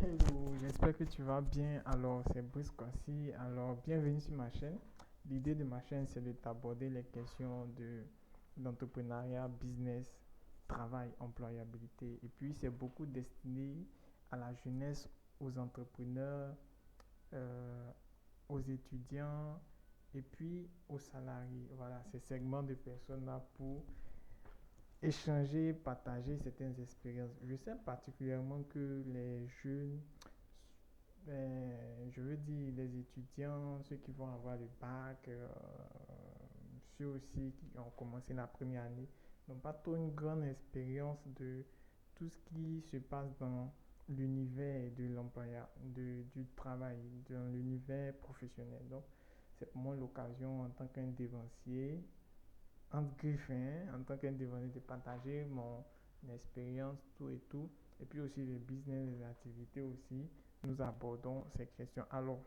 Hello, j'espère que tu vas bien. Alors, c'est Brice Kwasi. Alors, bienvenue sur ma chaîne. L'idée de ma chaîne, c'est de t'aborder les questions d'entrepreneuriat, business, travail, employabilité. Et puis, c'est beaucoup destiné à la jeunesse, aux entrepreneurs, euh, aux étudiants et puis aux salariés. Voilà, ces segments de personnes-là pour échanger, partager certaines expériences. Je sais particulièrement que les jeunes, je veux dire les étudiants, ceux qui vont avoir le bac, ceux aussi qui ont commencé la première année, n'ont pas trop une grande expérience de tout ce qui se passe dans l'univers de l'employeur, du travail, dans l'univers professionnel. Donc, c'est pour moi l'occasion en tant qu'un dévancier entre griffins, en tant qu'indépendant, de partager mon expérience, tout et tout. Et puis aussi les business, les activités aussi. Nous abordons ces questions. Alors,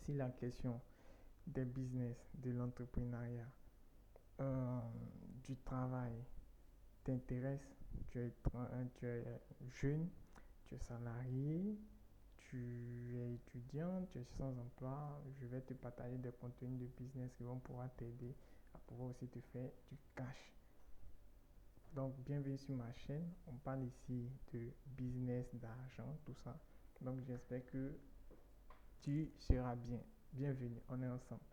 si la question des business, de l'entrepreneuriat, euh, du travail t'intéresse, tu es jeune, tu es salarié, tu es étudiant, tu es sans emploi, je vais te partager des contenus de business qui vont pouvoir t'aider à pouvoir aussi te faire du cash. Donc, bienvenue sur ma chaîne. On parle ici de business, d'argent, tout ça. Donc, j'espère que tu seras bien. Bienvenue, on est ensemble.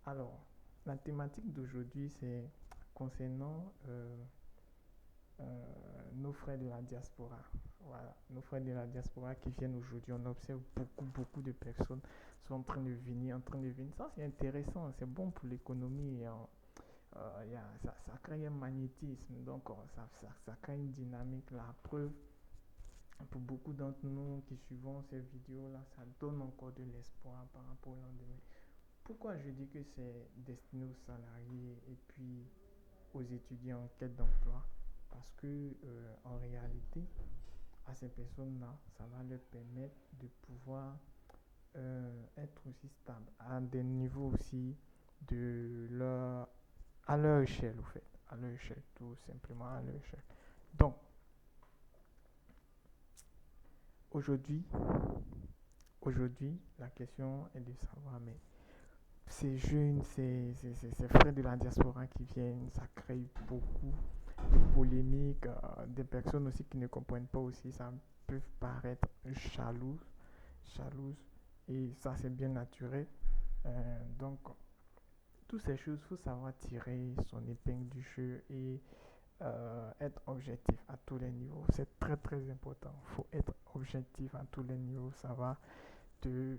Alors, la thématique d'aujourd'hui, c'est concernant nos frères de la diaspora. Voilà, nos frères de la diaspora qui viennent aujourd'hui. On observe beaucoup de personnes sont en train de venir, en train de venir. Ça, c'est intéressant, c'est bon pour l'économie. Ça crée un magnétisme, donc ça crée une dynamique. La preuve, pour beaucoup d'entre nous qui suivons ces vidéos-là, ça donne encore de l'espoir par rapport au lendemain. Pourquoi je dis que c'est destiné aux salariés et puis aux étudiants en quête d'emploi? Parce que en réalité, à ces personnes-là, ça va leur permettre de pouvoir être aussi stable à des niveaux aussi de leur à leur échelle, au fait. À leur échelle, tout simplement à leur échelle. Donc, aujourd'hui, aujourd'hui, la question est de savoir, mais ces jeunes, ces frères de la diaspora qui viennent, ça crée beaucoup de polémiques, des personnes aussi qui ne comprennent pas aussi, ça peut paraître jalouse, et ça c'est bien naturel. Donc, toutes ces choses, il faut savoir tirer son épingle du jeu et être objectif à tous les niveaux. C'est très important. Il faut être objectif à tous les niveaux. Ça va te,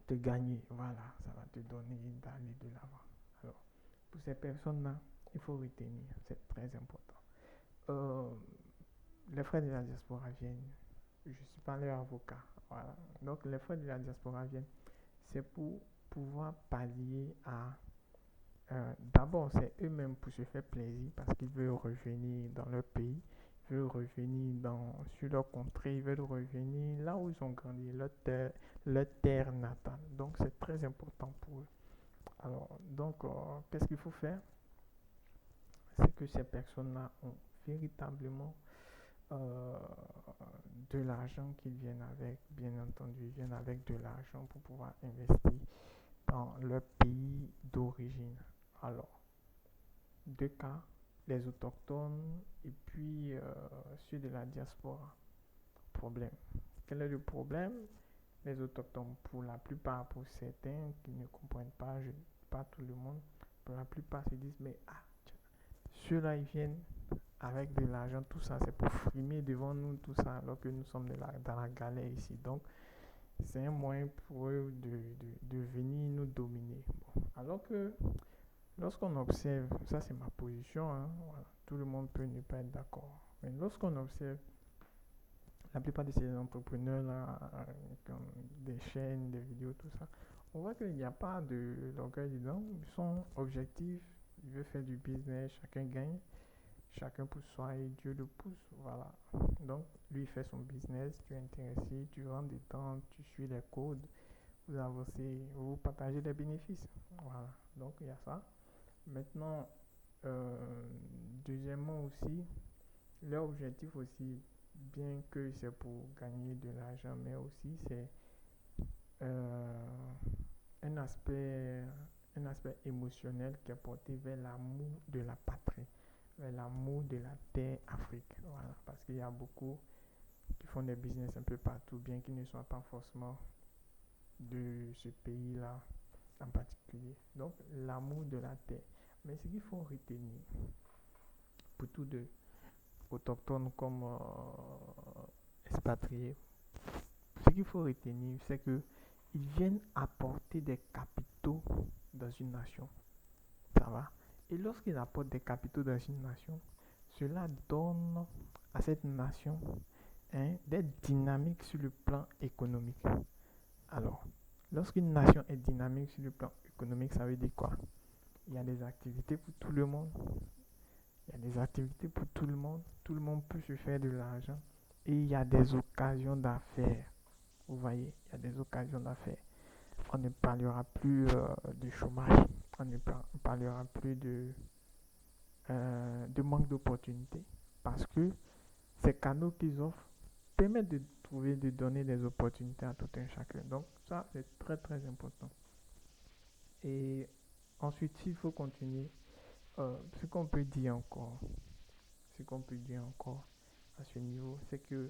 te gagner. Voilà, ça va te donner d'aller de l'avant. Alors, pour ces personnes-là, il faut retenir. C'est très important. Euh, les frères de la diaspora viennent. Je ne suis pas leur avocat. Voilà. Donc, les frères de la diaspora viennent. C'est pour pouvoir pallier à d'abord, c'est eux-mêmes pour se faire plaisir parce qu'ils veulent revenir dans leur pays, ils veulent revenir sur leur contrée, ils veulent revenir là où ils ont grandi, leur terre natale. Donc, c'est très important pour eux. Alors, donc, qu'est-ce qu'il faut faire? C'est que ces personnes-là ont véritablement euh, de l'argent qu'ils viennent avec, bien entendu, ils viennent avec de l'argent pour pouvoir investir dans leur pays d'origine. Alors, deux cas, les autochtones et puis ceux de la diaspora. Problème. Quel est le problème? Les autochtones, pour la plupart, pour certains qui ne comprennent pas, pas tout le monde, pour la plupart se disent, mais ceux-là, ils viennent avec de l'argent, tout ça, c'est pour frimer devant nous, tout ça, alors que nous sommes dans la galère ici. Donc, c'est un moyen pour eux de venir nous dominer. Bon. Alors que lorsqu'on observe, ça c'est ma position, hein, voilà, tout le monde peut ne pas être d'accord, mais lorsqu'on observe la plupart de ces entrepreneurs-là, comme des chaînes, des vidéos, tout ça, on voit qu'il n'y a pas de l'orgueil dedans, ils sont objectifs, ils veulent faire du business, chacun gagne, chacun pour soi et Dieu le pousse, voilà. Donc, lui il fait son business, tu es intéressé, tu rentres dedans, tu suis les codes, vous avancez, vous partagez les bénéfices, voilà. Donc, il y a ça. Maintenant, deuxièmement aussi, leur objectif aussi bien que c'est pour gagner de l'argent, mais aussi c'est euh, un aspect, un aspect émotionnel qui est porté vers l'amour de la patrie, vers l'amour de la terre Afrique. Voilà, parce qu'il y a beaucoup qui font des business un peu partout, bien qu'ils ne soient pas forcément de ce pays-là en particulier. Donc, l'amour de la terre. Mais ce qu'il faut retenir, pour tous deux, autochtones comme expatriés, ce qu'il faut retenir, c'est que ils viennent apporter des capitaux dans une nation. Ça va. Et lorsqu'ils apportent des capitaux dans une nation, cela donne à cette nation des dynamiques sur le plan économique. Alors, lorsqu'une nation est dynamique sur le plan économique, ça veut dire quoi? Il y a des activités pour tout le monde. Il y a des activités pour tout le monde. Tout le monde peut se faire de l'argent. Et il y a des occasions d'affaires. Vous voyez, il y a des occasions d'affaires. On ne parlera plus de chômage. On ne parlera plus de manque d'opportunités. Parce que ces canaux qu'ils offrent permettent de trouver, de donner des opportunités à tout un chacun. Donc ça, c'est très très important. Et ensuite, s'il faut continuer, ce qu'on peut dire encore, ce qu'on peut dire encore à ce niveau, c'est que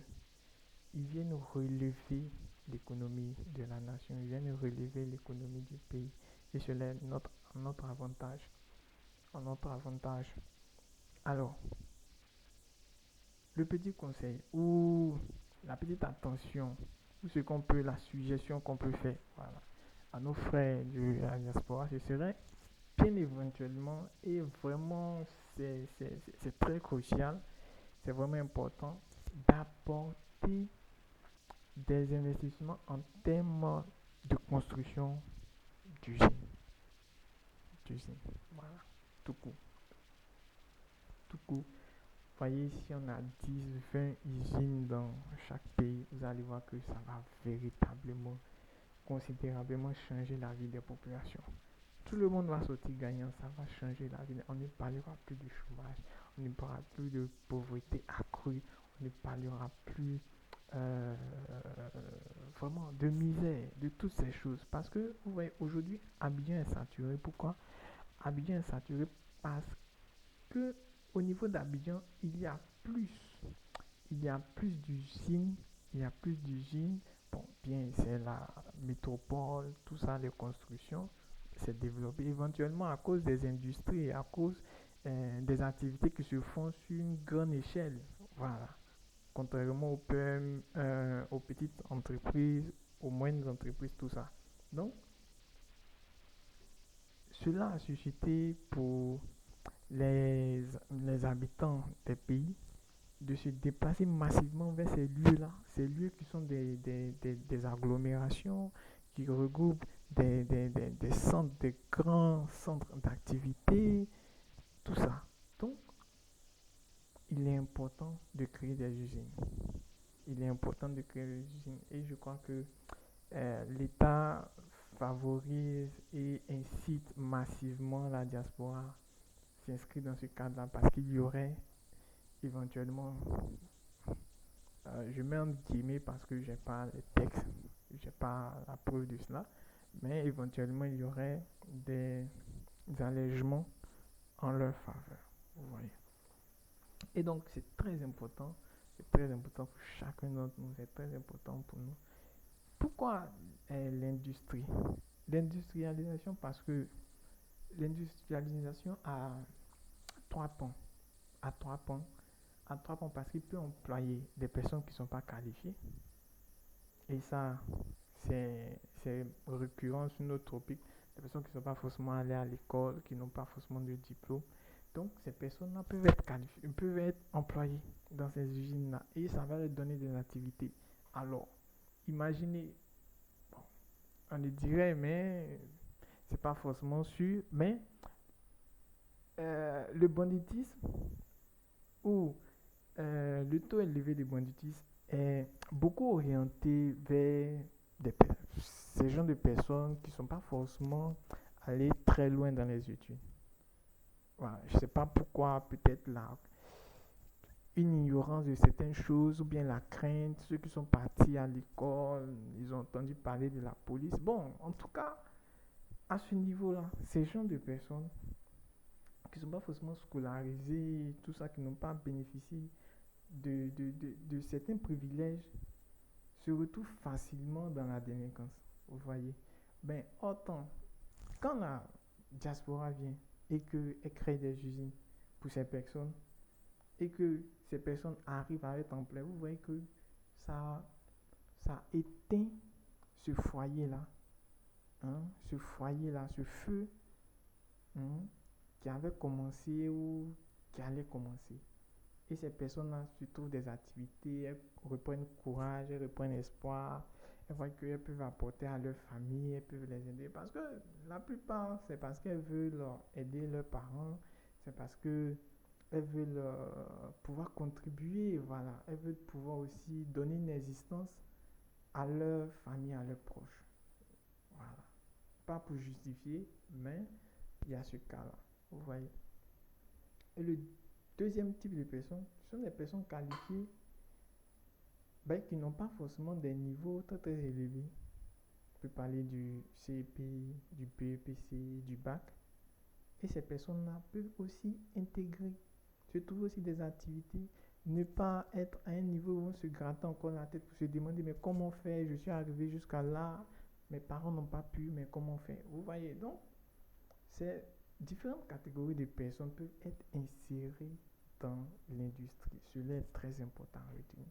ils viennent relever l'économie de la nation, ils viennent relever l'économie du pays. Et cela est notre avantage. Notre avantage. Alors, le petit conseil ou la petite attention ou ce qu'on peut, la suggestion qu'on peut faire, voilà, à nos frères de la diaspora, ce serait bien éventuellement et vraiment c'est très crucial, c'est vraiment important d'apporter des investissements en termes de construction d'usines. D'usines. Voilà, tout court. Tout court. Voyez, si on a 10, 20 usines dans chaque pays, vous allez voir que ça va véritablement, considérablement changer la vie des populations. Tout le monde va sortir gagnant, ça va changer la vie. On ne parlera plus de chômage, on ne parlera plus de pauvreté accrue, on ne parlera plus euh, vraiment de misère, de toutes ces choses. Parce que, vous voyez, aujourd'hui, Abidjan est saturé. Pourquoi? Abidjan est saturé parce que au niveau d'Abidjan, il y a plus d'usines, il y a plus d'usines. Bon, bien, c'est la métropole, tout ça, les constructions, s'est développé éventuellement à cause des industries et à cause des activités qui se font sur une grande échelle. Voilà. Contrairement aux petites entreprises, aux moyennes entreprises, tout ça. Donc, cela a suscité pour les habitants des pays de se déplacer massivement vers ces lieux-là, ces lieux qui sont des agglomérations, qui regroupent des centres, des grands centres d'activité, tout ça. Donc, il est important de créer des usines. Il est important de créer des usines. Et je crois que l'État favorise et incite massivement la diaspora à s'inscrire dans ce cadre-là parce qu'il y aurait éventuellement, je mets en guillemets parce que j'ai pas les textes, j'ai pas la preuve de cela, mais éventuellement il y aurait des allègements en leur faveur. Vous voyez. Et donc c'est très important pour chacun d'entre nous, c'est très important pour nous. Pourquoi l'industrie? L'industrialisation parce que l'industrialisation a trois pans. À trois pans. À trois pans parce qu'il peut employer des personnes qui ne sont pas qualifiées. Et ça, c'est récurrent sur notre topic. Des personnes qui ne sont pas forcément allées à l'école, qui n'ont pas forcément de diplôme. Donc, ces personnes-là peuvent être qualifiées, peuvent être employées dans ces usines-là. Et ça va leur donner des activités. Alors, imaginez, bon, on le dirait, mais c'est pas forcément sûr, mais le banditisme ou le taux élevé de banditisme est beaucoup orienté vers ces gens de personnes qui ne sont pas forcément allés très loin dans les études. Voilà, je ne sais pas pourquoi, peut-être là. une ignorance de certaines choses ou bien la crainte, ceux qui sont partis à l'école, ils ont entendu parler de la police. Bon, en tout cas, à ce niveau-là, ces gens de personnes qui ne sont pas forcément scolarisés, tout ça, qui n'ont pas bénéficié de certains privilèges, se retrouvent facilement dans la délinquance. Vous voyez. Ben, autant, quand la diaspora vient et qu'elle crée des usines pour ces personnes, et que ces personnes arrivent à être en plein, vous voyez que ça, ça éteint ce foyer-là, hein, ce foyer-là, ce feu, hein, qui avait commencé ou qui allait commencer. Et ces personnes-là se trouvent des activités, elles reprennent courage, elles reprennent espoir, elles voient qu'elles peuvent apporter à leur famille, elles peuvent les aider. Parce que la plupart, c'est parce qu'elles veulent aider leurs parents, c'est parce que elles veulent pouvoir contribuer, voilà. Elles veulent pouvoir aussi donner une existence à leur famille, à leurs proches. Voilà. Pas pour justifier, mais il y a ce cas-là. Vous voyez. Et le deuxième type de personnes, ce sont des personnes qualifiées ben, qui n'ont pas forcément des niveaux très très élevés. On peut parler du CEP, du BEPC, du bac. Et ces personnes-là peuvent aussi intégrer, se trouver aussi des activités, ne pas être à un niveau où on se gratte encore la tête pour se demander mais comment faire, je suis arrivé jusqu'à là, mes parents n'ont pas pu, mais comment faire. Vous voyez, donc, ces différentes catégories de personnes peuvent être insérées dans l'industrie. Cela est très important à retenir.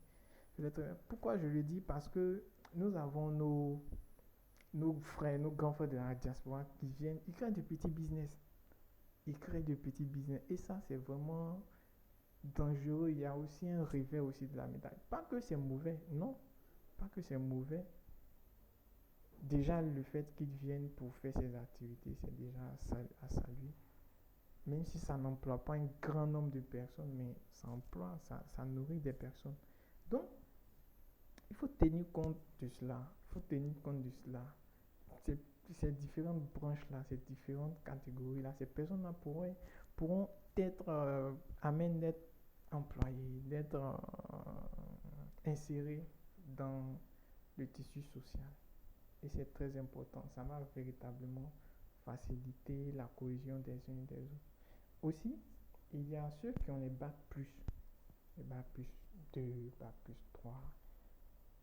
Pourquoi je le dis? Parce que nous avons nos frères, nos grands frères de la diaspora qui viennent, ils créent des petits business. Ils créent de petits business. Et ça, c'est vraiment dangereux. Il y a aussi un revers aussi de la médaille. Pas que c'est mauvais, non. Pas que c'est mauvais. Déjà, le fait qu'ils viennent pour faire ces activités, c'est déjà à saluer. Même si ça n'emploie pas un grand nombre de personnes, mais ça emploie, ça nourrit des personnes. Donc, il faut tenir compte de cela. Il faut tenir compte de cela. Ces différentes branches-là, ces différentes catégories-là, ces personnes-là pourront être amènes d'être employées, d'être insérées dans le tissu social. Et c'est très important. Ça va véritablement faciliter la cohésion des uns et des autres. Aussi, il y a ceux qui ont les bac plus, les bac plus 2, bac plus 3,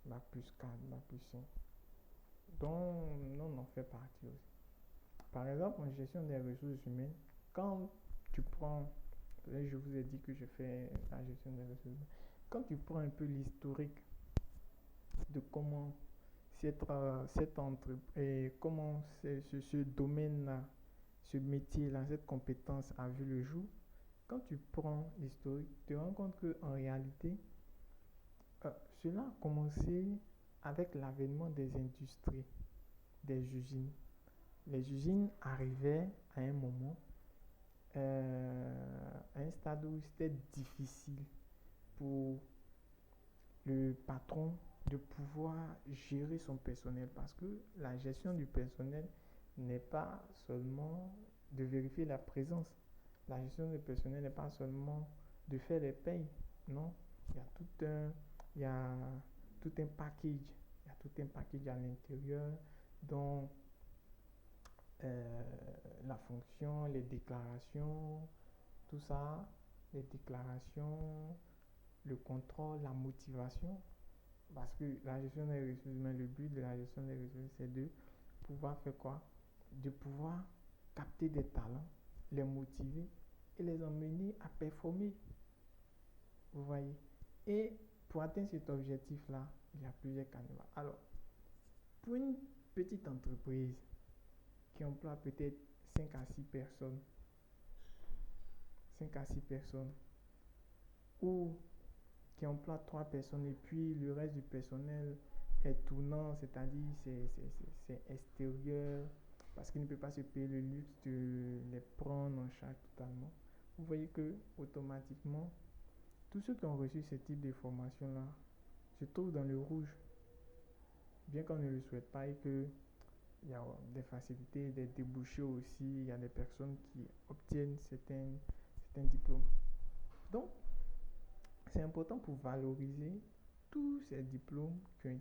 bac plus 4, bac plus 5, dont on en fait partie aussi. Par exemple, en gestion des ressources humaines, quand tu prends, je vous ai dit que je fais la gestion des ressources humaines, quand tu prends un peu l'historique de comment cette entreprise, comment ce domaine-là, ce métier-là, cette compétence a vu le jour, quand tu prends l'historique, tu te rends compte qu'en réalité, cela a commencé avec l'avènement des industries, des usines. Les usines arrivaient à un moment, à un stade où c'était difficile pour le patron de pouvoir gérer son personnel parce que la gestion du personnel n'est pas seulement de vérifier la présence. La gestion du personnel n'est pas seulement de faire les payes. Non, il y a il y a tout un package. Il y a tout un package à l'intérieur dont la fonction, les déclarations, tout ça, les déclarations, le contrôle, la motivation. Parce que la gestion des ressources humaines, le but de la gestion des ressources, c'est de pouvoir faire quoi? De pouvoir capter des talents, les motiver et les emmener à performer. Vous voyez? Et pour atteindre cet objectif-là, il y a plusieurs canaux. Alors, pour une petite entreprise qui emploie peut-être 5 à 6 personnes, 5 à 6 personnes, ou qui emploie 3 personnes et puis le reste du personnel est tournant, c'est-à-dire c'est extérieur, parce qu'il ne peut pas se payer le luxe de les prendre en charge totalement. Vous voyez que automatiquement, tous ceux qui ont reçu ce type de formation-là se trouvent dans le rouge, bien qu'on ne le souhaite pas et qu'il y a des facilités, des débouchés aussi, il y a des personnes qui obtiennent certains diplômes. Donc, c'est important pour valoriser tous ces diplômes qui ont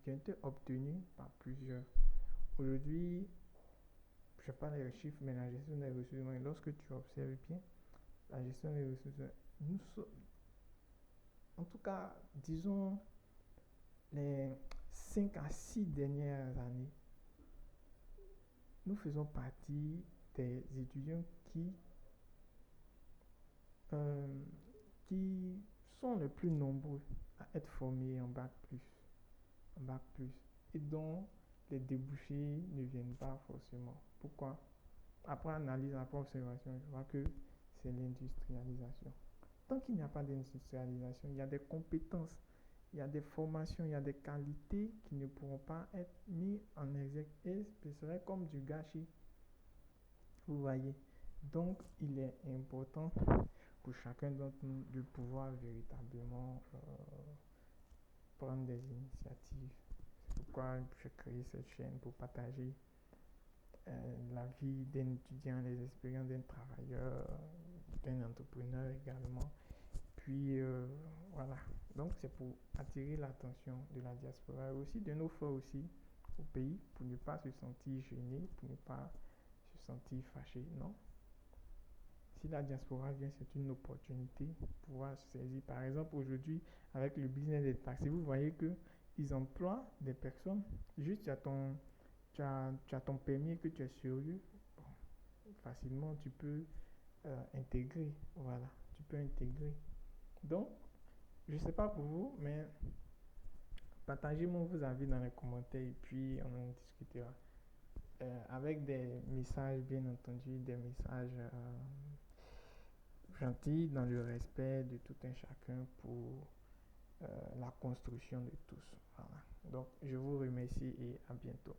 été obtenus par plusieurs. Aujourd'hui, je parle des chiffres, mais la gestion des ressources humaines, lorsque tu observes bien, la gestion des ressources humaines, en tout cas, disons les 5 à 6 dernières années, nous faisons partie des étudiants euh, qui sont les plus nombreux à être formés en bac plus, et dont les débouchés ne viennent pas forcément. Pourquoi? Après analyse, après observation, je vois que c'est l'industrialisation. Tant qu'il n'y a pas d'industrialisation, il y a des compétences, il y a des formations, il y a des qualités qui ne pourront pas être mises en exergue et ce serait comme du gâchis. Vous voyez? Donc, il est important pour chacun d'entre nous de pouvoir véritablement prendre des initiatives. C'est pourquoi j'ai créé cette chaîne pour partager la vie d'un étudiant, les expériences d'un travailleur, d'un entrepreneur également. Puis voilà. Donc c'est pour attirer l'attention de la diaspora et aussi de nos frères aussi au pays pour ne pas se sentir gêné, pour ne pas se sentir fâché. Non. Si la diaspora vient, c'est une opportunité pour pouvoir se saisir. Par exemple, aujourd'hui, avec le business des taxis, vous voyez qu'ils emploient des personnes. Juste, tu as ton permis que tu es sérieux. Bon, facilement, tu peux intégrer. Voilà, tu peux intégrer. Donc, je ne sais pas pour vous, mais partagez-moi vos avis dans les commentaires et puis on en discutera. Avec des messages, bien entendu, des messages gentils, dans le respect de tout un chacun pour la construction de tous. Voilà. Donc, je vous remercie et à bientôt.